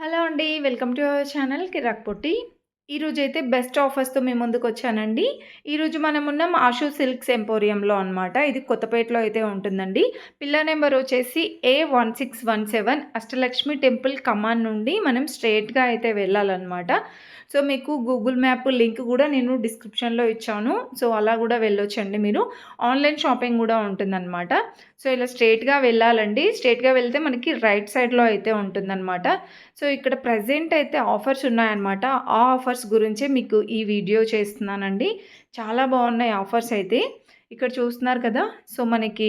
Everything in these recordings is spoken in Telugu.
హలో అండి. వెల్కమ్ టు అవర్ ఛానల్ కిరాక్ పొట్టి. ఈరోజైతే బెస్ట్ ఆఫర్స్‌తో మీ ముందుకొచ్చానండి. ఈరోజు మనమున్నాం ఆషు సిల్క్స్ ఎంపోరియంలో అనమాట. ఇది కొత్తపేటలో అయితే ఉంటుందండి. పిల్లర్ నెంబర్ వచ్చేసి A1617 అష్టలక్ష్మి టెంపుల్ కమాన్ నుండి మనం స్ట్రెయిట్‌గా అయితే వెళ్ళాలనమాట. సో, మీకు గూగుల్ మ్యాప్ లింక్ గూడా నేను డిస్క్రిప్షన్‌లో ఇచ్చాను. సో, అలా గూడా వెళ్ళొచ్చండి మీరు. ఆన్‌లైన్ షాపింగ్ గూడా ఉంటుందనమాట. సో, ఇలా స్ట్రెయిట్‌గా వెళ్ళాలండి. స్ట్రెయిట్‌గా వెళ్తే మనకి రైట్ సైడ్‌లో అయితే ఉంటుందనమాట. సో, ఇక్కడ ప్రెజెంట్ అయితే ఆఫర్స్ ఉన్నాయన్నమాట. ఆ ఆఫర్స్ గురించే మీకు ఈ వీడియో చేస్తున్నానండి. చాలా బాగున్నాయి ఆఫర్స్ అయితే. ఇక్కడ చూస్తున్నారు కదా! సో, మనకి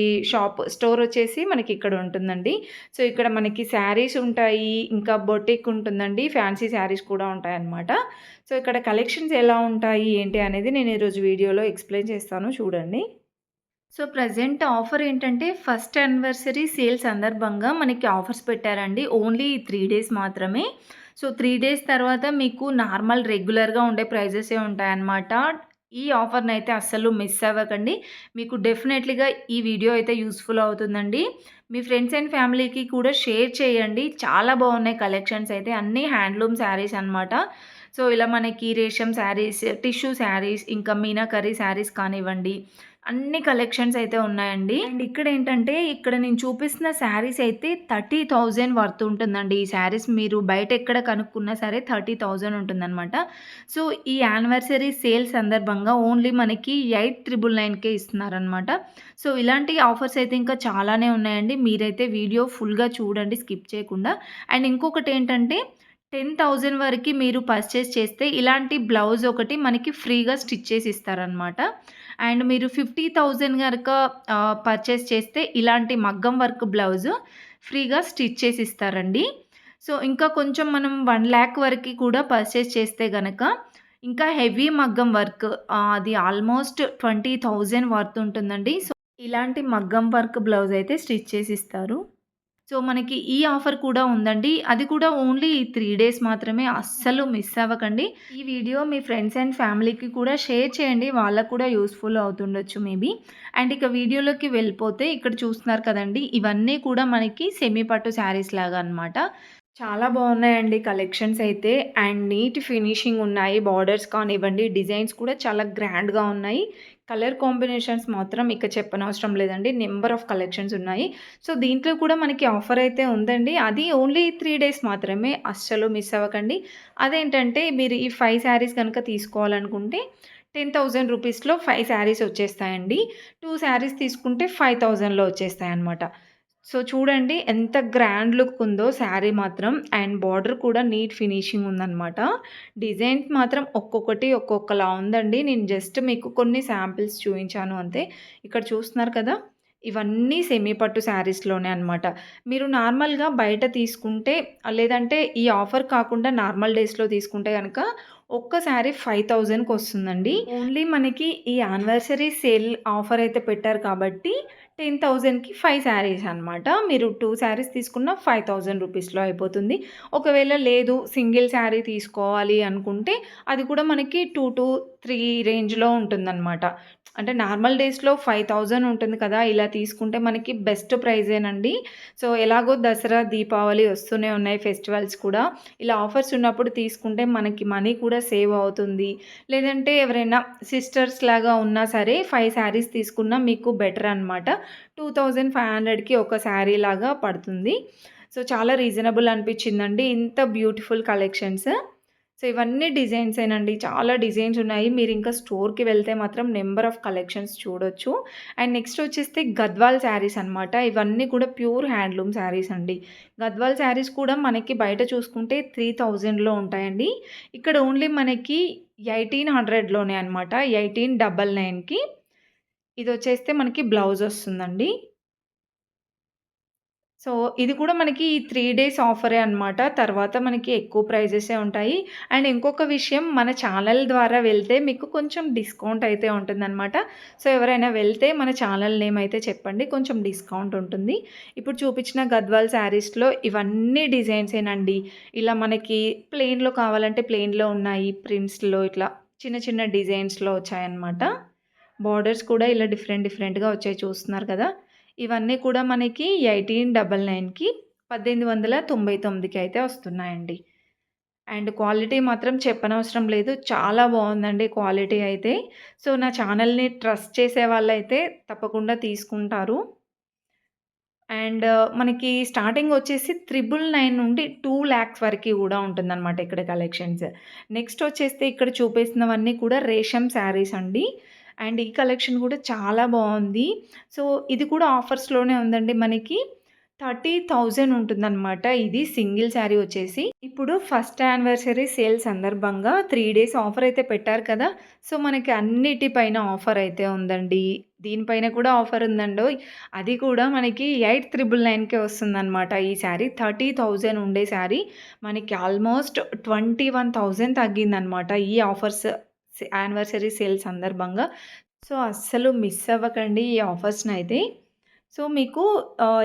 స్టోర్ వచ్చేసి మనకి ఇక్కడ ఉంటుందండి. సో, ఇక్కడ మనకి శారీస్ ఉంటాయి. ఇంకా బొటిక్ ఉంటుందండి. ఫ్యాన్సీ శారీస్ కూడా ఉంటాయన్నమాట. సో, ఇక్కడ కలెక్షన్స్ ఎలా ఉంటాయి, ఏంటి అనేది నేను ఈరోజు వీడియోలో ఎక్స్‌ప్లెయిన్ చేస్తాను చూడండి. సో, ప్రెజెంట్ ఆఫర్ ఏంటంటే ఫస్ట్ యానివర్సరీ సేల్ సందర్భంగా మనకి ఆఫర్స్ పెట్టారండి. ఓన్లీ 3 డేస్ మాత్రమే. సో, 3 డేస్ తర్వాత మీకు నార్మల్ రెగ్యులర్‌గా ఉండే ప్రైజెసే ఉంటాయన్నమాట. ఈ ఆఫర్‌నైతే అస్సలు మిస్ అవ్వకండి. మీకు డెఫినెట్‌లీగా ఈ వీడియో అయితే యూజ్‌ఫుల్ అవుతుందండి. మీ ఫ్రెండ్స్ అండ్ ఫ్యామిలీకి కూడా షేర్ చేయండి. చాలా బాగున్నాయి కలెక్షన్స్ అయితే. అన్నీ హ్యాండ్లూమ్ శారీస్ అనమాట. సో, ఇలా మనకి రేషం శారీస్, టిష్యూ శారీస్, ఇంకా మీనాకరీ శారీస్ కానివ్వండి, అన్ని కలెక్షన్స్ అయితే ఉన్నాయండి. అండ్ ఇక్కడేంటంటే, ఇక్కడ నేను చూపిస్తున్న శారీస్ అయితే 30,000 వర్త్ ఉంటుందండి. ఈ శారీస్ మీరు బయట ఎక్కడ కనుక్కున్నా సరే 30,000 ఉంటుందనమాట. సో, ఈ యానివర్సరీ సేల్ సందర్భంగా ఓన్లీ మనకి 8,999కే ఇస్తున్నారనమాట. సో, ఇలాంటి ఆఫర్స్ అయితే ఇంకా చాలానే ఉన్నాయండి. మీరైతే వీడియో ఫుల్‌గా చూడండి స్కిప్ చేయకుండా. అండ్ ఇంకొకటేంటంటే 10,000 వరకి మీరు పర్చేస్ చేస్తే ఇలాంటి బ్లౌజ్ ఒకటి మనకి ఫ్రీగా స్టిచ్ చేసి ఇస్తారనమాట. అండ్ మీరు 50,000 గనక పర్చేస్ చేస్తే ఇలాంటి మగ్గం వర్క్ బ్లౌజు ఫ్రీగా స్టిచ్ చేసి ఇస్తారండి. సో, ఇంకా కొంచెం మనం 1,00,000 వరకి కూడా పర్చేస్ చేస్తే గనక ఇంకా హెవీ మగ్గం వర్క్ అది ఆల్మోస్ట్ 20,000 వర్త్ ఉంటుందండి. సో, ఇలాంటి మగ్గం వర్క్ బ్లౌజ్ అయితే స్టిచ్ చేసి ఇస్తారు. సో, మనకి ఈ ఆఫర్ కూడా ఉందండి. అది కూడా ఓన్లీ ఈ 3 డేస్ మాత్రమే. అస్సలు మిస్ అవ్వకండి. ఈ వీడియో మీ ఫ్రెండ్స్ అండ్ ఫ్యామిలీకి కూడా షేర్ చేయండి. వాళ్ళకి కూడా యూజ్‌ఫుల్ అవుతుండొచ్చు మేబీ. అండ్ ఇక వీడియోలోకి వెళ్ళిపోతే ఇక్కడ చూస్తున్నారు కదండీ! ఇవన్నీ కూడా మనకి సెమీ పట్టు శారీస్ లాగా అనమాట. చాలా బాగున్నాయండి కలెక్షన్స్ అయితే. అండ్ నీట్ ఫినిషింగ్ ఉన్నాయి. బార్డర్స్ కానివ్వండి, డిజైన్స్ కూడా చాలా గ్రాండ్‌గా ఉన్నాయి. కలర్ కాంబినేషన్స్ మాత్రం ఇక చెప్పనవసరం లేదండి. నంబర్ ఆఫ్ కలెక్షన్స్ ఉన్నాయి. సో, దీంట్లో కూడా మనకి ఆఫర్ అయితే ఉందండి. అది ఓన్లీ 3 డేస్ మాత్రమే. అస్సలు మిస్ అవ్వకండి. అదేంటంటే మీరు ఈ 5 శారీస్ గనుక తీసుకోవాలనుకుంటే 10,000 రూపీస్‌లో 5 శారీస్ వచ్చేస్తాయండి. 2 శారీస్ తీసుకుంటే 5,000లో వచ్చేస్తాయన్నమాట. సో, చూడండి ఎంత గ్రాండ్ లుక్ ఉందో శారీ మాత్రం. అండ్ బార్డర్ కూడా నీట్ ఫినిషింగ్ ఉందనమాట. డిజైన్స్ మాత్రం ఒక్కొక్కటి ఒక్కొక్కలా ఉందండి. నేను జస్ట్ మీకు కొన్ని శాంపిల్స్ చూయించాను అంతే. ఇక్కడ చూస్తున్నారు కదా! ఇవన్నీ సెమీ పట్టు శారీస్‌లోనే అనమాట. మీరు నార్మల్‌గా బయట తీసుకుంటే లేదంటే ఈ ఆఫర్ కాకుండా నార్మల్ డేస్‌లో తీసుకుంటే గనక ఒక్క శారీ 5,000కి వస్తుందండి. ఓన్లీ మనకి ఈ యానివర్సరీ సేల్ ఆఫర్ అయితే పెట్టారు కాబట్టి 10,000కి 5 శారీస్ అనమాట. మీరు 2 శారీస్ తీసుకున్న 5,000 రూపీస్‌లో అయిపోతుంది. ఒకవేళ లేదు సింగిల్ శారీ తీసుకోవాలి అనుకుంటే అది కూడా మనకి 2-3 రేంజ్‌లో ఉంటుందనమాట. అంటే నార్మల్ డేస్‌లో 5,000 ఉంటుంది కదా! ఇలా తీసుకుంటే మనకి బెస్ట్ ప్రైజేనండి. సో, ఎలాగో దసరా, దీపావళి వస్తూనే ఉన్నాయి ఫెస్టివల్స్ కూడా. ఇలా ఆఫర్స్ ఉన్నప్పుడు తీసుకుంటే మనకి మనీ కూడా సేవ్ అవుతుంది. లేదంటే ఎవరైనా సిస్టర్స్ లాగా ఉన్నా సరే 5 శారీస్ తీసుకున్నా మీకు బెటర్ అనమాట. 2,500కి ఒక శారీ లాగా పడుతుంది. సో, చాలా రీజనబుల్ అనిపించిందండి. ఇంత బ్యూటిఫుల్ కలెక్షన్స్. సో, ఇవన్నీ డిజైన్సేనండి. చాలా డిజైన్స్ ఉన్నాయి. మీరింకా స్టోర్‌కి వెళ్తే మాత్రం నంబర్ ఆఫ్ కలెక్షన్స్ చూడొచ్చు. అండ్ నెక్స్ట్ వచ్చేస్తే గద్వాల్ శారీస్ అనమాట. ఇవన్నీ కూడా ప్యూర్ హ్యాండ్లూమ్ శారీస్ అండి. గద్వాల్ శారీస్ కూడా మనకి బయట చూసుకుంటే 3,000లో ఉంటాయండి. ఇక్కడ ఓన్లీ మనకి 1,800లోనే అనమాట. 1,899కి ఇదొచ్చేస్తే మనకి బ్లౌజ్ వస్తుందండి. సో, ఇది కూడా మనకి ఈ 3 డేస్ ఆఫరే అనమాట. తర్వాత మనకి ఎక్కువ ప్రైజెసే ఉంటాయి. అండ్ ఇంకొక విషయం మన ఛానల్ ద్వారా వెళ్తే మీకు కొంచెం డిస్కౌంట్ అయితే ఉంటుందనమాట. సో, ఎవరైనా వెళ్తే మన ఛానల్ నేమ్ అయితే చెప్పండి. కొంచెం డిస్కౌంట్ ఉంటుంది. ఇప్పుడు చూపించిన గద్వాల్ శారీస్‌లో ఇవన్నీ డిజైన్సేనండి. ఇలా మనకి ప్లెయిన్‌లో కావాలంటే ప్లెయిన్‌లో ఉన్నాయి. ప్రింట్స్‌లో ఇట్లా చిన్న చిన్న డిజైన్స్‌లో వచ్చాయన్నమాట. బోర్డర్స్ కూడా ఇలా డిఫరెంట్‌గా వచ్చాయి చూస్తున్నారు కదా! ఇవన్నీ కూడా మనకి 1899కి 1899కి అయితే వస్తున్నాయండి. అండ్ క్వాలిటీ మాత్రం చెప్పనవసరం లేదు. చాలా బావుందండి క్వాలిటీ అయితే. సో, నా ఛానల్‌ని ట్రస్ట్ చేసే వాళ్ళైతే తప్పకుండా తీసుకుంటారు. అండ్ మనకి స్టార్టింగ్ వచ్చేసి 999 నుండి 2,00,000 వరకి గూడా ఉంటుందనమాట ఇక్కడ కలెక్షన్స్. నెక్స్ట్ వచ్చేస్తే ఇక్కడ చూపిస్తున్నవన్నీ కూడా రేషం శారీస్ అండి. అండ్ ఈ కలెక్షన్ గూడా చాలా బావుంది. సో, ఇది కూడా ఆఫర్స్‌లోనే ఉందండి మనకి. 30,000 ఉంటుందనమాట. ఇది సింగిల్ శారీ వచ్చేసి. ఇప్పుడు ఫస్ట్ యానివర్సరీ సేల్ సందర్భంగా 3 డేస్ ఆఫర్ అయితే పెట్టారు కదా! సో, మనకి అన్నిటిపైన ఆఫర్ అయితే ఉందండి. దీనిపైన కూడా ఆఫర్ ఉందండోయ్! అది కూడా మనకి 8,999కే వస్తుందనమాట ఈ శారీ. 30,000 ఉండే శారీ మనకి ఆల్మోస్ట్ 21,000 తగ్గిందనమాట ఈ ఆఫర్స్ యానివర్సరీ సేల్ సందర్భంగా. సో, అస్సలు మిస్ అవ్వకండి ఈ ఆఫర్స్‌నైతే. సో, మీకు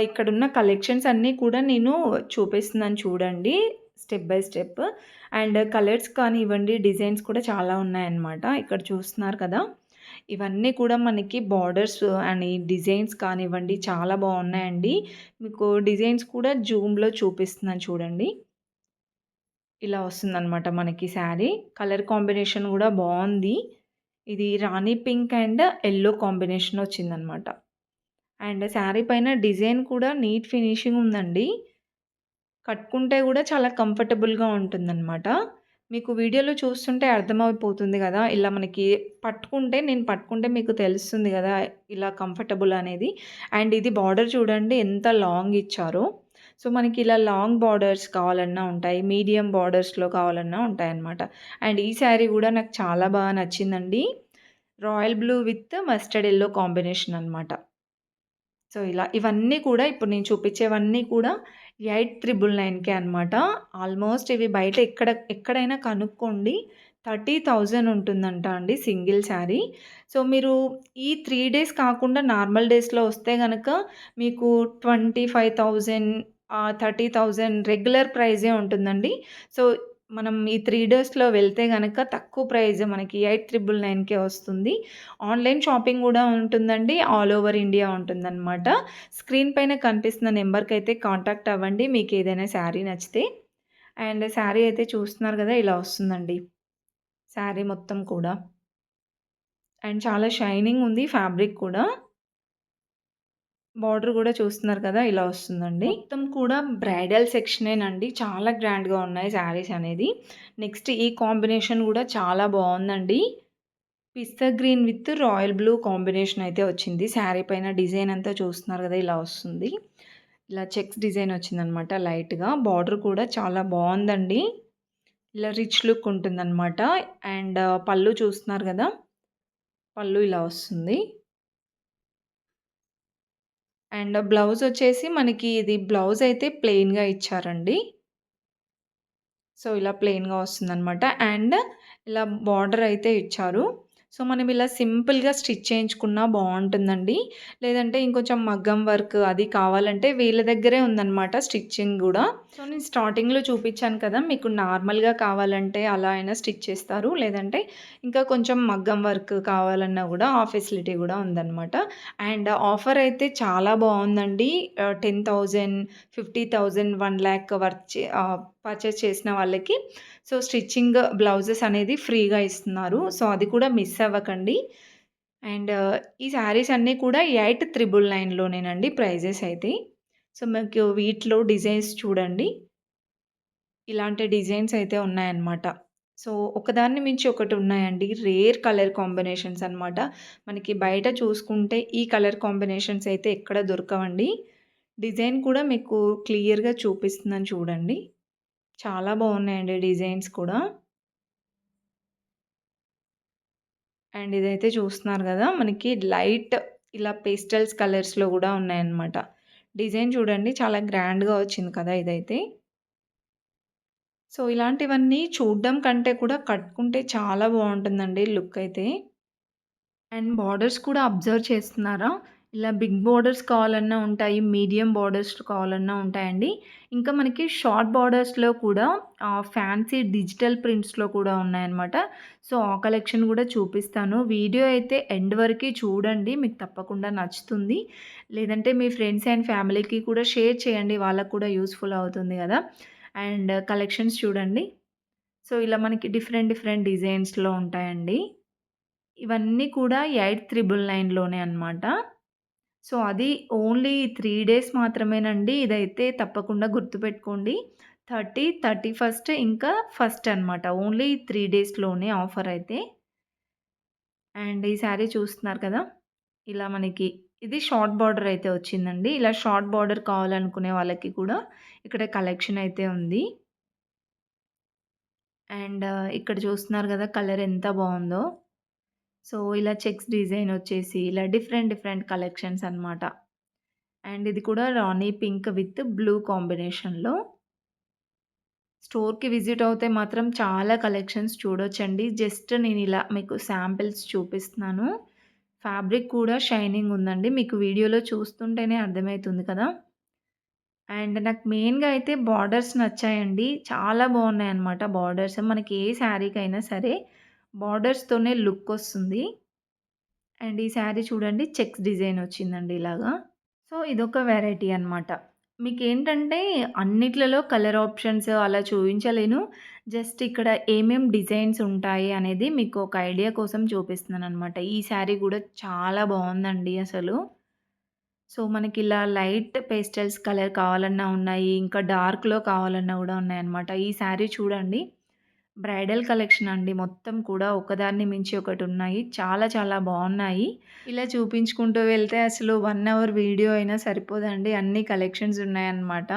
ఇక్కడున్న కలెక్షన్స్ అన్నీ కూడా నేను చూపిస్తున్నాను చూడండి. Step by step. And colours కానివ్వండి, డిజైన్స్ కూడా చాలా ఉన్నాయన్నమాట. ఇక్కడ చూస్తున్నారు కదా! ఇవన్నీ కూడా మనకి బార్డర్స్ అని డిజైన్స్ కానివ్వండి చాలా బాగున్నాయండి. మీకు డిజైన్స్ కూడా జూమ్‌లో చూపిస్తున్నాను చూడండి. ఇలా వస్తుందనమాట మనకి శారీ. కలర్ కాంబినేషన్ గూడా బావుంది. ఇది రాణి పింక్ అండ్ యెల్లో కాంబినేషన్ వచ్చిందనమాట. అండ్ శారీ పైన డిజైన్ కూడా నీట్ ఫినిషింగ్ ఉందండి. కట్టుకుంటే గూడా చాలా కంఫర్టబుల్‌గా ఉంటుందనమాట. మీకు వీడియోలో చూస్తుంటే అర్థమైపోతుంది గదా! ఇలా మనకి నేను పట్టుకుంటే మీకు తెలుస్తుంది గదా! ఇలా కంఫర్టబుల్ అనేది. అండ్ ఇది బార్డర్ చూడండి ఎంత లాంగ్ ఇచ్చారో. సో, మనకి ఇలా లాంగ్ బార్డర్స్ కావాలన్నా ఉంటాయి. మీడియం బార్డర్స్‌లో కావాలన్నా ఉంటాయన్నమాట. అండ్ ఈ శారీ గూడా నాకు చాలా బాగా నచ్చిందండి. Royal blue with mustard yellow combination అనమాట. సో, ఇవన్నీ కూడా ఇప్పుడు నేను చూపించేవన్నీ కూడా 8,999కే అనమాట. ఆల్మోస్ట్ ఇవి బయట ఎక్కడైనా కనుక్కోండి. 30,000 ఉంటుందంట అండి సింగిల్ శారీ. సో, మీరు ఈ 3 డేస్ కాకుండా నార్మల్ డేస్‌లో వస్తే గనక మీకు 25,000 30,000 రెగ్యులర్ ప్రైజే ఉంటుందండి. సో, మనం ఈ 3 డేస్‌లో వెళ్తే గనక తక్కువ ప్రైజ్ మనకి 8,999కే వస్తుంది. ఆన్‌లైన్ షాపింగ్ గూడా ఉంటుందండి. ఆల్ ఓవర్ ఇండియా ఉంటుందనమాట. స్క్రీన్ పైన కనిపిస్తున్న నెంబర్‌కైతే కాంటాక్ట్ అవ్వండి మీకేదైనా శారీ నచ్చితే. అండ్ శారీ అయితే చూస్తున్నారు గదా! ఇలా వస్తుందండి. శారీ మొత్తం కూడా. అండ్ చాలా షైనింగ్ ఉంది ఫ్యాబ్రిక్ కూడా. బార్డర్ గూడా చూస్తున్నారు కదా! ఇలా వస్తుందండి. మొత్తం కూడా బ్రైడల్ సెక్షనేనండి. చాలా గ్రాండ్‌గా ఉన్నాయి శారీస్ అనేది. నెక్స్ట్ ఈ కాంబినేషన్ గూడా చాలా బావుందండి. Pista green with royal blue combination అయితే వచ్చింది. శారీ పైన డిజైన్ అంతా చూస్తున్నారు కదా! ఇలా వస్తుంది. ఇలా చెక్స్ డిజైన్ వచ్చిందనమాట లైట్‌గా. బార్డర్ కూడా చాలా బావుందండి. ఇలా రిచ్ లుక్ ఉంటుందనమాట. అండ్ పళ్ళు చూస్తున్నారు కదా! పళ్ళు ఇలా వస్తుంది. అండ్ బ్లౌజ్ వచ్చేసి మనకి ఇది బ్లౌజ్ అయితే ప్లెయిన్‌గా ఇచ్చారండి. సో, ఇలా ప్లెయిన్‌గా వస్తుందనమాట. అండ్ ఇలా బార్డర్ అయితే ఇచ్చారు. సో, మనం ఇలా సింపుల్‌గా స్టిచ్ చేయించుకున్నా బావుంటుందండి. లేదంటే ఇంకొంచెం మగ్గం వర్క్ అది కావాలంటే వీళ్ళ దగ్గరే ఉందనమాట స్టిచ్చింగ్ గూడా. సో, నేను స్టార్టింగ్‌లో చూపిచ్చాను కదా! మీకు నార్మల్‌గా కావాలంటే అలా అయినా స్టిచ్ చేస్తారు. లేదంటే ఇంకా కొంచెం మగ్గం వర్క్ కావాలన్నా గూడా ఆ ఫెసిలిటీ గూడా ఉందనమాట. అండ్ ఆఫర్ అయితే చాలా బావుందండి. 10,000, 50,000, 1,00,000 పర్చేస్ చేసిన వాళ్ళకి సో, స్టిచ్చింగ్ బ్లౌజెస్ అనేది ఫ్రీగా ఇస్తున్నారు. సో, అది కూడా మిస్ అవ్వకండి. అండ్ ఈ శారీస్ అన్నీ కూడా 8,999లోనేనండి ప్రైజెస్ అయితే. సో, మీకు వీటిలో డిజైన్స్ చూడండి. ఇలాంటి డిజైన్స్ అయితే ఉన్నాయన్నమాట. సో, ఒకదాన్ని మించి ఒకటి ఉన్నాయండి. రేర్ కలర్ కాంబినేషన్స్ అన్నమాట. మనకి బయట చూసుకుంటే ఈ కలర్ కాంబినేషన్స్ అయితే ఎక్కడ దొరకవండి. డిజైన్ కూడా మీకు క్లియర్‌గా చూపిస్తున్నాను చూడండి. చాలా బాగున్నాయండి డిజైన్స్ కూడా. అండ్ ఇదైతే చూస్తున్నారు గదా! మనకి లైట్ ఇలా పేస్టల్స్ కలర్స్‌లో గూడా ఉన్నాయన్నమాట. డిజైన్ చూడండి చాలా గ్రాండ్‌గా వచ్చింది కదా! ఇదైతే. సో, ఇలాంటివన్నీ చూడ్డం కంటే కూడా కట్టుకుంటే చాలా బావుంటుందండి లుక్ అయితే. అండ్ బార్డర్స్ కూడా అబ్జర్వ్ చేస్తున్నారా? ఇలా బిగ్ బోర్డర్స్ కావాలన్నా ఉంటాయి. మీడియం బోర్డర్స్ కావాలన్నా ఉంటాయండి. ఇంకా మనకి షార్ట్ బోర్డర్స్‌లో కూడా ఫ్యాన్సీ డిజిటల్ ప్రింట్స్‌లో కూడా ఉన్నాయన్నమాట. సో, ఆ కలెక్షన్ గూడా చూపిస్తాను. వీడియో అయితే ఎండ్ వరకి చూడండి. మీకు తప్పకుండా నచ్చుతుంది. లేదంటే మీ ఫ్రెండ్స్ అండ్ ఫ్యామిలీకి కూడా షేర్ చేయండి. వాళ్ళకి కూడా యూజ్‌ఫుల్ అవుతుంది గదా! అండ్ కలెక్షన్స్ చూడండి. సో, ఇలా మనకి డిఫరెంట్ డిఫరెంట్ డిజైన్స్‌లో ఉంటాయండి. ఇవన్నీ కూడా 8399 అన్నమాట. సో, అది ఓన్లీ 3 డేస్ మాత్రమేనండి. ఇదైతే తప్పకుండా గుర్తుపెట్టుకోండి. 30, 31 ఇంకా ఫస్ట్ అనమాట. ఓన్లీ 3 డేస్‌లోనే ఆఫర్ అయితే. అండ్ ఈ శారీ చూస్తున్నారు కదా! ఇలా మనకి ఇది షార్ట్ బార్డర్ అయితే వచ్చిందండి. ఇలా షార్ట్ బార్డర్ కావాలనుకునే వాళ్ళకి కూడా ఇక్కడ కలెక్షన్ అయితే ఉంది. అండ్ ఇక్కడ చూస్తున్నారు కదా! కలర్ ఎంత బావుందో. సో, ఇలా చెక్స్ డిజైన్ వచ్చేసి ఇలా డిఫరెంట్ డిఫరెంట్ కలెక్షన్స్ అనమాట. అండ్ ఇది కూడా రాణి పింక్ విత్ బ్లూ కాంబినేషన్‌లో. స్టోర్‌కి విజిట్ అవుతే మాత్రం చాలా కలెక్షన్స్ చూడొచ్చండి. జస్ట్ నేనిలా మీకు శాంపిల్స్ చూపిస్తున్నాను. ఫ్యాబ్రిక్ కూడా షైనింగ్ ఉందండి. మీకు వీడియోలో చూస్తుంటేనే అర్థమైతుంది కదా! అండ్ నాకు మెయిన్‌గా అయితే బార్డర్స్ నచ్చాయండి. చాలా బాగున్నాయన్నమాట బార్డర్స్. మనకి ఏ శారీకైనా సరే బార్డర్స్‌తోనే లుకొస్తుంది. అండ్ ఈ శారీ చూడండి చెక్స్ డిజైన్ వచ్చిందండి ఇలాగా. సో, ఇదొక వేరైటీ అనమాట. మీకేంటంటే అన్నిట్లలో కలర్ ఆప్షన్స్ అలా చూయించలేను. జస్ట్ ఇక్కడ డిజైన్స్ ఉంటాయి అనేది మీకు ఒక ఐడియా కోసం చూపిస్తున్నాననమాట. ఈ శారీ గూడా చాలా బావుందండి అసలు. సో, మనకిలా లైట్ పేస్టల్స్ కలర్ కావాలన్నా ఉన్నాయి. ఇంకా డార్క్‌లో కావాలన్నా గూడా ఉన్నాయన్నమాట. ఈ శారీ చూడండి. బ్రైడల్ కలెక్షన్ అండి. మొత్తం కూడా ఒకదాన్ని మించి ఒకటున్నాయి. చాలా చాలా బావున్నాయి. ఇలా చూపించుకుంటూ వెళ్తే అసలు 1 అవర్ వీడియో అయినా సరిపోదండి. అన్ని కలెక్షన్స్ ఉన్నాయన్నమాట.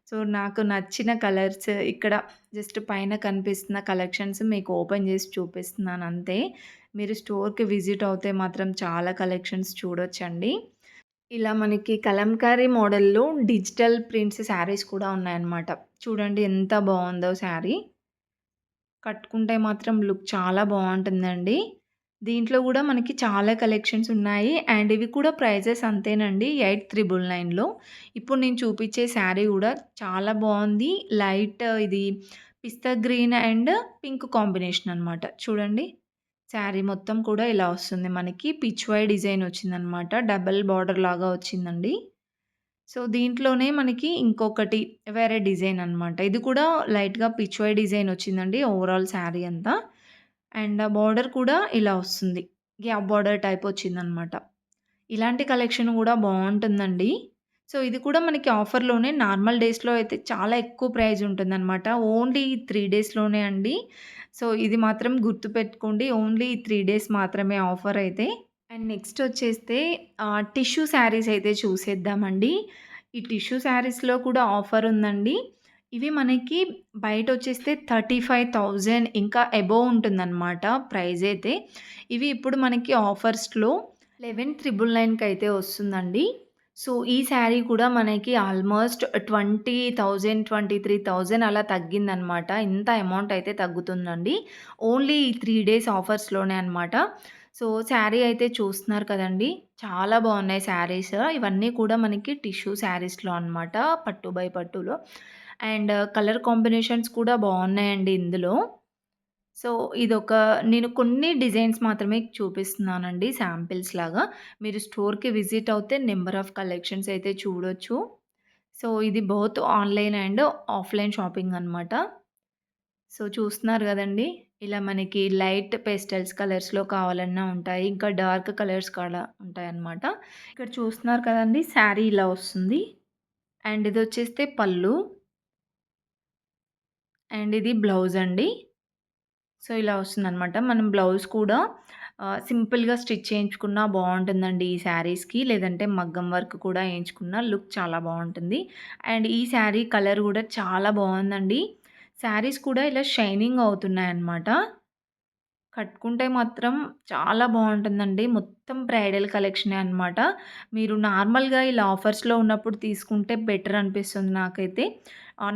సో, నాకు నచ్చిన కలర్స్ ఇక్కడ జస్ట్ పైన కనిపిస్తున్న కలెక్షన్స్ మీకు ఓపెన్ చేసి చూపిస్తున్నాను అంతే. మీరు స్టోర్‌కి విజిట్ అవుతే మాత్రం చాలా కలెక్షన్స్ చూడొచ్చండి. ఇలా మనకి కలంకారీ మోడల్‌లో డిజిటల్ ప్రింట్స్ శారీస్ కూడా ఉన్నాయన్నమాట. చూడండి ఎంత బావుందో శారీ. కట్టుకుంటే మాత్రం లుక్ చాలా బావుంటుందండి. దీంట్లో గూడా మనకి చాలా కలెక్షన్స్ ఉన్నాయి. అండ్ ఇవి కూడా ప్రైజెస్ అంతేనండి. 8399లో. ఇప్పుడు నేను చూపించే శారీ గూడా చాలా బావుంది. లైట్ ఇది పిస్తా గ్రీన్ అండ్ పింక్ కాంబినేషన్ అనమాట. చూడండి. శారీ మొత్తం కూడా ఇలా వస్తుంది మనకి. పిచ్ వై డిజైన్ వచ్చిందనమాట. డబుల్ బార్డర్ లాగా వచ్చిందండి. సో, దీంట్లోనే మనకి ఇంకొకటి వేరే డిజైన్ అనమాట. ఇది కూడా లైట్‌గా పిచ్ వై డిజైన్ వచ్చిందండి ఓవరాల్ శారీ అంతా. అండ్ బార్డర్ కూడా ఇలా వస్తుంది. గ్యాప్ బార్డర్ టైప్ వచ్చిందనమాట. ఇలాంటి కలెక్షన్ గూడా బావుంటుందండి. సో, ఇది కూడా మనకి ఆఫర్‌లోనే నార్మల్ డేస్‌లో అయితే చాలా ఎక్కువ ప్రైజ్ ఉంటుందనమాట. ఓన్లీ 3 డేస్‌లోనే అండి. సో, ఇది మాత్రం గుర్తుపెట్టుకోండి. ఓన్లీ 3 డేస్ మాత్రమే ఆఫర్ అయితే. అండ్ నెక్స్ట్ వచ్చేస్తే టిష్యూ శారీస్ అయితే చూసేద్దామండి. ఈ టిష్యూ శారీస్‌లో కూడా ఆఫర్ ఉందండి. ఇవి మనకి బయటొచ్చేస్తే 35,000 ఇంకా అబోవ్ ఉంటుందన్నమాట ప్రైజ్ అయితే. ఇవి ఇప్పుడు మనకి ఆఫర్స్‌లో 11,999కి అయితే వస్తుందండి. సో, ఈ శారీ కూడా మనకి ఆల్మోస్ట్ 20,000, 23,000 అలా తగ్గిందనమాట. ఇంత అమౌంట్ అయితే తగ్గుతుందండి. ఓన్లీ ఈ 3 డేస్ ఆఫర్స్‌లోనే అనమాట. సో, శారీ అయితే చూస్తున్నారు కదండీ! చాలా బాగున్నాయి శారీస్. ఇవన్నీ కూడా మనకి టిష్యూ శారీస్‌లో అనమాట. పట్టు బై పట్టులో. అండ్ కలర్ కాంబినేషన్స్ కూడా బాగున్నాయండి ఇందులో. సో, ఇదొక నేను కొన్ని డిజైన్స్ మాత్రమే చూపిస్తున్నానండి శాంపిల్స్ లాగా. మీరు స్టోర్‌కి విజిట్ అవుతే నంబర్ ఆఫ్ కలెక్షన్స్ అయితే చూడొచ్చు. సో, ఇది both online and offline shopping అనమాట. సో, చూస్తున్నారు గదండీ! ఇలా మనకి లైట్ పేస్టల్స్ కలర్స్‌లో కావాలన్నా ఉంటాయి. ఇంకా డార్క్ కలర్స్ కూడా ఉంటాయన్నమాట. ఇక్కడ చూస్తున్నారు కదండీ! శారీ ఇలా వస్తుంది. అండ్ ఇదొచ్చేస్తే పళ్ళు. అండ్ ఇది బ్లౌజ్ అండి. సో, ఇలా వస్తుందనమాట. మనం బ్లౌజ్ కూడా సింపుల్‌గా స్టిచ్ చేయించుకున్నా బావుంటుందండి ఈ శారీస్‌కి. లేదంటే మగ్గం వర్క్ కూడా ఏయించుకున్న లుక్ చాలా బావుంటుంది. అండ్ ఈ శారీ కలర్ గూడా చాలా బావుందండి. శారీస్ కూడా ఇలా షైనింగ్ అవుతున్నాయన్నమాట. కట్టుకుంటే మాత్రం చాలా బావుంటుందండి. మొత్తం బ్రైడల్ కలెక్షనే అనమాట. మీరు నార్మల్‌గా ఇలా ఆఫర్స్‌లో ఉన్నప్పుడు తీసుకుంటే బెటర్ అనిపిస్తుంది నాకైతే.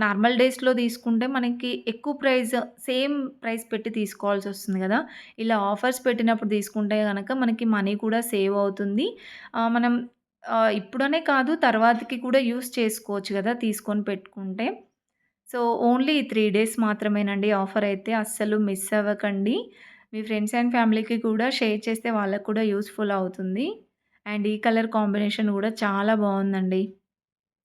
నార్మల్ డేస్‌లో తీసుకుంటే మనకి ఎక్కువ ప్రైస్ సేమ్ ప్రైస్ పెట్టి తీసుకోవాల్సొస్తుంది గదా! ఇలా ఆఫర్స్ పెట్టినప్పుడు తీసుకుంటే గనక మనకి మనీ కూడా సేవ్ అవుతుంది. మనం ఇప్పుడనే కాదు తర్వాతకి కూడా యూజ్ చేసుకోవచ్చు గదా! తీసుకొని పెట్టుకుంటే. సో, ఓన్లీ 3 డేస్ మాత్రమేనండి ఆఫర్ అయితే. అస్సలు మిస్ అవ్వకండి. మీ ఫ్రెండ్స్ అండ్ ఫ్యామిలీకి కూడా షేర్ చేస్తే వాళ్ళకి కూడా యూజ్‌ఫుల్ అవుతుంది. అండ్ ఈ కలర్ కాంబినేషన్ గూడా చాలా బావుందండి.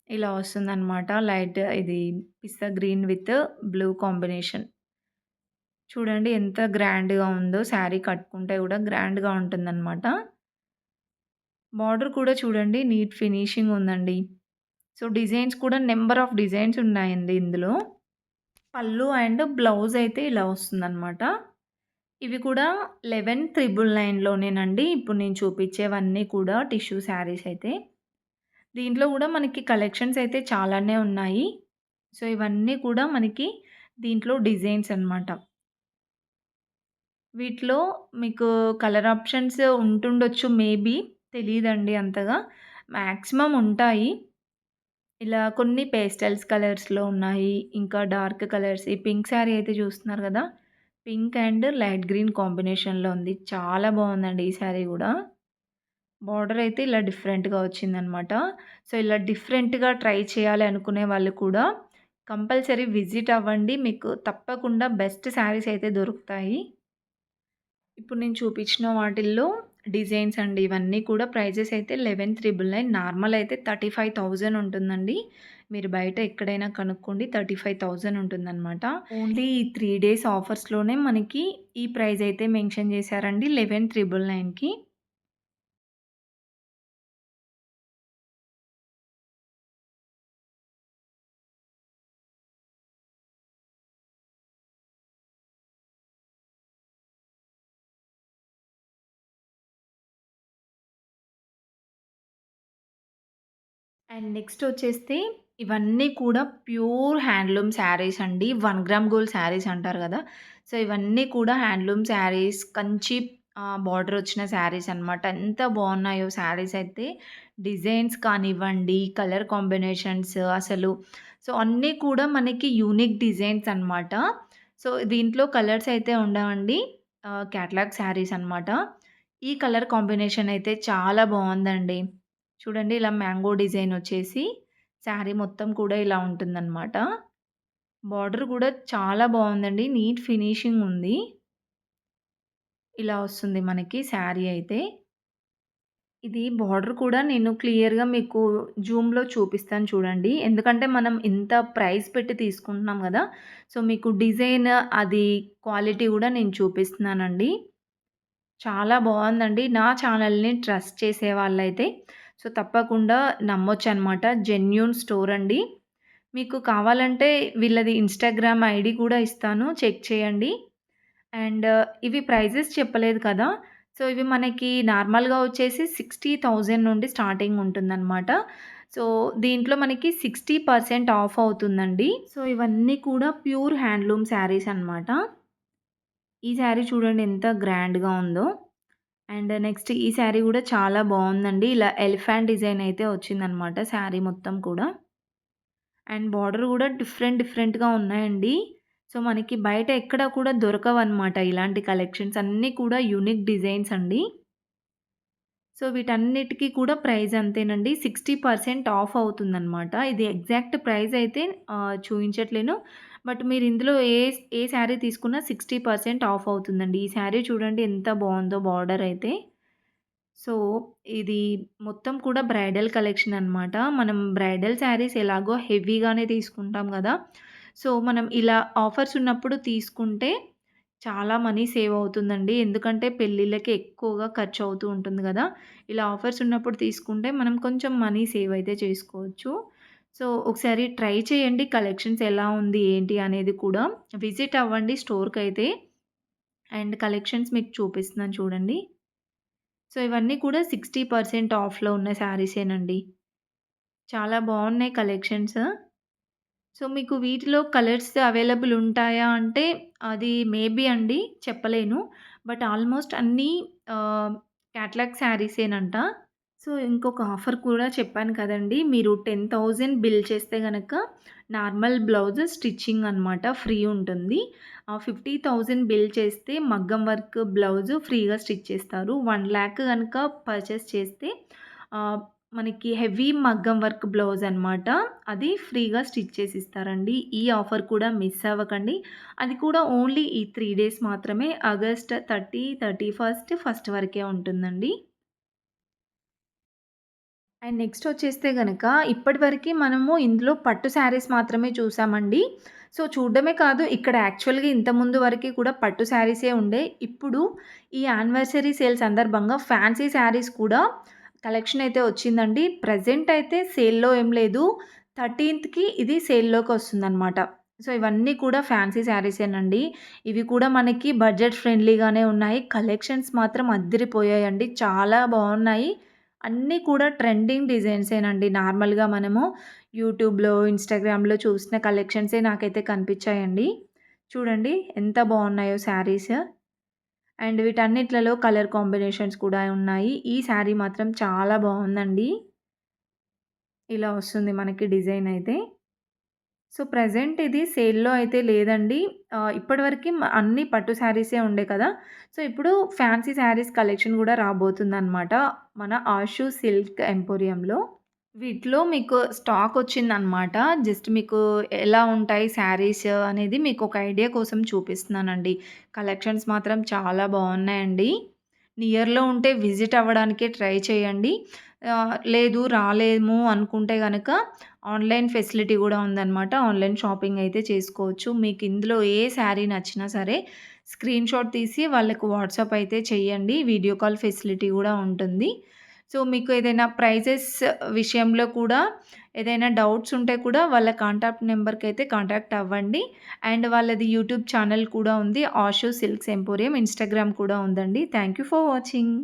ఇలా వస్తుందనమాట. లైట్ ఇది పిస్తా గ్రీన్ విత్ బ్లూ కాంబినేషన్. చూడండి ఎంత గ్రాండ్‌గా ఉందో. శారీ కట్టుకుంటే గూడా గ్రాండ్‌గా ఉంటుందనమాట. బార్డర్ కూడా చూడండి నీట్ ఫినిషింగ్ ఉందండి. సో, డిజైన్స్ కూడా నంబర్ ఆఫ్ డిజైన్స్ ఉన్నాయండి ఇందులో. పళ్ళు అండ్ బ్లౌజ్ అయితే ఇలా వస్తుందనమాట. ఇవి కూడా 11,999లోనేనండి. ఇప్పుడు నేను చూపించేవన్నీ కూడా టిష్యూ శారీస్ అయితే. దీంట్లో గూడా మనకి కలెక్షన్స్ అయితే చాలానే ఉన్నాయి. సో, ఇవన్నీ కూడా మనకి దీంట్లో డిజైన్స్ అనమాట. వీటిలో మీకు కలర్ ఆప్షన్స్ ఉంటుండొచ్చు మేబీ. తెలీదండి అంతగా. మాక్సిమం ఉంటాయి. ఇలా కొన్ని పేస్టల్స్ కలర్స్‌లో ఉన్నాయి. ఇంకా డార్క్ కలర్స్ ఈ పింక్ శారీ అయితే చూస్తున్నారు గదా! పింక్ అండ్ లైట్ గ్రీన్ కాంబినేషన్‌లో ఉంది. చాలా బావుందండి ఈ శారీ గూడా. బార్డర్ అయితే ఇలా డిఫరెంట్‌గా వచ్చిందనమాట. సో, ఇలా డిఫరెంట్‌గా ట్రై చేయాలి అనుకునే వాళ్ళు కూడా కంపల్సరీ విజిట్ అవ్వండి. మీకు తప్పకుండా బెస్ట్ శారీస్ అయితే దొరుకుతాయి. ఇప్పుడు నేను చూపించిన వాటిల్లో డిజైన్స్ అండి. ఇవన్నీ కూడా ప్రైజెస్ అయితే 11,999 నార్మల్ అయితే 35,000 ఉంటుందండి. మీరు బయట ఎక్కడైనా కనుక్కోండి 35,000 ఉంటుందనమాట. ఓన్లీ ఈ 3 డేస్ ఆఫర్స్‌లోనే మనకి ఈ ప్రైజ్ అయితే మెన్షన్ చేశారండి 11,999కి. అండ్ నెక్స్ట్ వచ్చేస్తే ఇవన్నీ కూడా ప్యూర్ హ్యాండ్లూమ్ శారీస్ అండి. 1 గ్రామ్ గోల్డ్ శారీస్ అంటారు గదా! సో, ఇవన్నీ కూడా హ్యాండ్లూమ్ శారీస్ కంచి బార్డర్ వచ్చిన శారీస్ అనమాట. ఎంత బావున్నాయో శారీస్ అయితే. డిజైన్స్ కానివ్వండి, కలర్ కాంబినేషన్స్ అసలు సో, అన్నీ కూడా మనకి యూనిక్ డిజైన్స్ అనమాట. సో, దీంట్లో కలర్స్ అయితే ఉండవండి. క్యాటలాగ్ శారీస్ అనమాట. ఈ కలర్ కాంబినేషన్ అయితే చాలా బావుందండి. చూడండి ఇలా మ్యాంగో డిజైన్ వచ్చేసి శారీ మొత్తం కూడా ఇలా ఉంటుందనమాట. బార్డర్ కూడా చాలా బావుందండి. నీట్ ఫినిషింగ్ ఉంది. ఇలా వస్తుంది మనకి శారీ అయితే. ఇది బార్డర్ కూడా నేను క్లియర్‌గా మీకు జూమ్‌లో చూపిస్తాను చూడండి. ఎందుకంటే మనం ఇంత ప్రైస్ పెట్టి తీసుకుంటున్నాం గదా! సో, మీకు డిజైన్ అది క్వాలిటీ గూడా నేను చూపిస్తున్నానండి. చాలా బావుందండి. నా ఛానల్‌ని ట్రస్ట్ చేసే వాళ్ళైతే సో, తప్పకుండా నమ్మొచ్చనమాట. జెన్యూన్ స్టోర్ అండి. మీకు కావాలంటే వీళ్ళది ఇన్‌స్టాగ్రామ్ ఐడీ కూడా ఇస్తాను. చెక్ చేయండి. అండ్ ఇవి ప్రైజెస్ చెప్పలేదు కదా! సో, ఇవి మనకి నార్మల్‌గా వచ్చేసి 60,000 నుండి స్టార్టింగ్ ఉంటుందనమాట. సో, దీంట్లో మనకి 60% ఆఫ్ అవుతుందండి. సో, ఇవన్నీ కూడా ప్యూర్ హ్యాండ్లూమ్ శారీస్ అనమాట. ఈ శారీ చూడండి ఎంత గ్రాండ్‌గా ఉందో. అండ్ నెక్స్ట్ ఈ శారీ గూడా చాలా బావుందండి. ఇలా ఎలిఫాంట్ డిజైన్ అయితే వచ్చిందనమాట శారీ మొత్తం కూడా. అండ్ బార్డర్ గూడా డిఫరెంట్‌గా ఉన్నాయండి. సో, మనకి బయట ఎక్కడ కూడా దొరకవనమాట ఇలాంటి కలెక్షన్స్ అన్నీ కూడా యూనిక్ డిజైన్స్ అండి. సో, వీటన్నిటికి కూడా ప్రైస్ అంతేనండి. 60% ఆఫ్ అవుతుందనమాట. ఇది ఎగ్జాక్ట్ ప్రైస్ అయితే చూయించట్లేను. బట్ మీరు ఇందులో ఏ శారీ తీసుకున్నా 60% ఆఫ్ అవుతుందండి. ఈ శారీ చూడండి ఎంత బావుందో బార్డర్ అయితే. సో, ఇది మొత్తం కూడా బ్రైడల్ కలెక్షన్ అనమాట. మనం బ్రైడల్ శారీస్ ఎలాగో హెవీగానే తీసుకుంటాం గదా! సో, మనం ఇలా ఆఫర్స్ ఉన్నప్పుడు తీసుకుంటే చాలా మనీ సేవ్ అవుతుందండి. ఎందుకంటే పెళ్ళిళ్ళకి ఎక్కువగా ఖర్చు అవుతూ ఉంటుంది గదా! ఇలా ఆఫర్స్ ఉన్నప్పుడు తీసుకుంటే మనం కొంచెం మనీ సేవ్ అయితే చేసుకోవచ్చు. సో, ఒకసారి ట్రై చేయండి కలెక్షన్స్ ఎలా ఉంది, ఏంటి అనేది కూడా. విజిట్ అవ్వండి స్టోర్‌కైతే. అండ్ కలెక్షన్స్ మీకు చూపిస్తున్నాను చూడండి. సో, ఇవన్నీ కూడా 60% ఆఫ్‌లో ఉన్న శారీసేనండి. చాలా బావున్నాయి కలెక్షన్స్. సో, మీకు వీటిలో కలర్స్ అవైలబుల్ ఉంటాయా అంటే, అది మేబీ అండి చెప్పలేను. బట్ ఆల్మోస్ట్ అన్నీ ఆహ్, క్యాటలాగ్ శారీసేనంట. సో, ఇంకొక ఆఫర్ కూడా చెప్పాను కదండీ! మీరు 10,000 బిల్ చేస్తే గనక నార్మల్ బ్లౌజ్ స్టిచ్చింగ్ అనమాట ఫ్రీ ఉంటుంది. 50,000 బిల్ చేస్తే మగ్గం వర్క్ బ్లౌజ్ ఫ్రీగా స్టిచ్ చేస్తారు. 1,00,000 గనక పర్చేస్ చేస్తే మనకి హెవీ మగ్గం వర్క్ బ్లౌజ్ అనమాట. అది ఫ్రీగా స్టిచ్ చేసి ఇస్తారండి. ఈ ఆఫర్ కూడా మిస్ అవ్వకండి. అది కూడా ఓన్లీ ఈ 3 డేస్ మాత్రమే. ఆగస్ట్ 30, 31, ఫస్ట్ వరకే ఉంటుందండి. అండ్ నెక్స్ట్ వచ్చేస్తే గనక ఇప్పటివరకి మనము ఇందులో పట్టు శారీస్ మాత్రమే చూసామండి. సో, చూడడమే కాదు ఇక్కడ యాక్చువల్‌గా ఇంతకుముందు వరకి కూడా పట్టు శారీసే ఉండే. ఇప్పుడు ఈ యానివర్సరీ సేల్ సందర్భంగా ఫ్యాన్సీ శారీస్ కూడా కలెక్షన్ అయితే వచ్చిందండి. ప్రెజెంట్ అయితే సేల్‌లో ఏం లేదు. 13థ్‌కి ఇది సేల్‌లోకొస్తుందనమాట. సో, ఇవన్నీ కూడా ఫ్యాన్సీ శారీసేనండి. ఇవి కూడా మనకి బడ్జెట్ ఫ్రెండ్లీగానే ఉన్నాయి. కలెక్షన్స్ మాత్రం అద్దిరిపోయాయండి. చాలా బావున్నాయి. అన్నీ కూడా ట్రెండింగ్ డిజైన్సేనండి. నార్మల్‌గా మనము యూట్యూబ్‌లో, ఇన్‌స్టాగ్రామ్‌లో చూసిన కలెక్షన్సే నాకైతే కనిపిచ్చాయండి. చూడండి ఎంత బావున్నాయో శారీస్. అండ్ వీటన్నిట్లలో కలర్ కాంబినేషన్స్ కూడా ఉన్నాయి. ఈ శారీ మాత్రం చాలా బావుందండి. ఇలా వస్తుంది మనకి డిజైన్ అయితే. సో, ప్రెజెంట్ ఇది సేల్‌లో అయితే లేదండి. ఇప్పటివరకి అన్నీ పట్టు శారీసే ఉండే కదా! సో, ఇప్పుడు ఫ్యాన్సీ శారీస్ కలెక్షన్ గూడా రాబోతుందనమాట. మన ఆషు సిల్క్ ఎంపోరియంలో. వీటిలో మీకు స్టాకొచ్చిందనమాట. జస్ట్ మీకు ఎలా ఉంటాయి శారీస్ అనేది మీకొక ఐడియా కోసం చూపిస్తున్నానండి. కలెక్షన్స్ మాత్రం చాలా బావున్నాయండి. నియర్‌లో ఉంటే విజిట్ అవ్వడానికే ట్రై చేయండి. లేదు రాలేము అనుకుంటే గనక ఆన్‌లైన్ ఫెసిలిటీ గూడా ఉందనమాట. ఆన్‌లైన్ షాపింగ్ అయితే చేసుకోవచ్చు. మీకు ఇందులో ఏ శారీ నచ్చినా సరే స్క్రీన్‌షాట్ తీసి వాళ్ళకి వాట్సాప్ అయితే చేయండి. వీడియో కాల్ ఫెసిలిటీ గూడా ఉంటుంది. సో, మీకు ఏదైనా ప్రైజెస్ విషయంలో కూడా ఏదైనా డౌట్స్ ఉంటే కూడా వాళ్ళ కాంటాక్ట్ నంబర్‌కైతే కాంటాక్ట్ అవ్వండి. అండ్ వాళ్ళది యూట్యూబ్ ఛానల్ కూడా ఉంది. Ashu silks emporium. ఇన్‌స్టాగ్రామ్ కూడా ఉందండి. Thank you for watching.